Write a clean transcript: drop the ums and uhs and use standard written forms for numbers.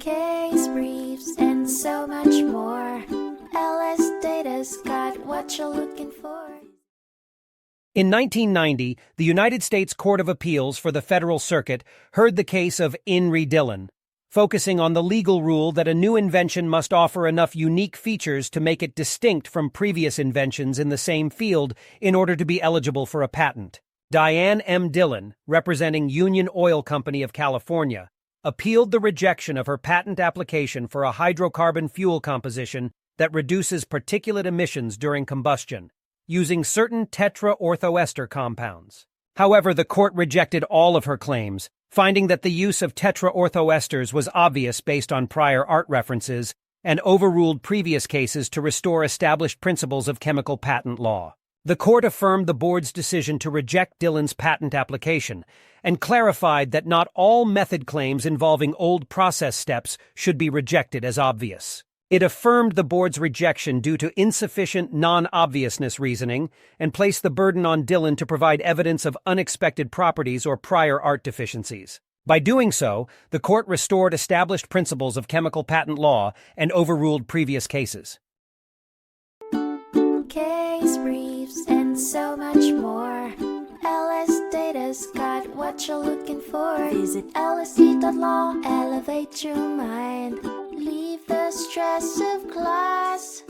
case briefs, and so much more. LSData's got what you're looking for. In 1990, the United States Court of Appeals for the Federal Circuit heard the case of Dillon, focusing on the legal rule that a new invention must offer enough unique features to make it distinct from previous inventions in the same field in order to be eligible for a patent. Diane M. Dillon, representing Union Oil Company of California, appealed the rejection of her patent application for a hydrocarbon fuel composition that reduces particulate emissions during combustion, using certain tetra-orthoester compounds. However, the court rejected all of her claims, finding that the use of tetra-orthoesters was obvious based on prior art references, and overruled previous cases to restore established principles of chemical patent law. The court affirmed the board's decision to reject Dillon's patent application and clarified that not all method claims involving old process steps should be rejected as obvious. It affirmed the board's rejection due to insufficient non-obviousness reasoning and placed the burden on Dillon to provide evidence of unexpected properties or prior art deficiencies. By doing so, the court restored established principles of chemical patent law and overruled previous cases. Case briefs, and so much more. LSData's got what you're looking for. Visit lsd.law, elevate your mind. Leave the stress of class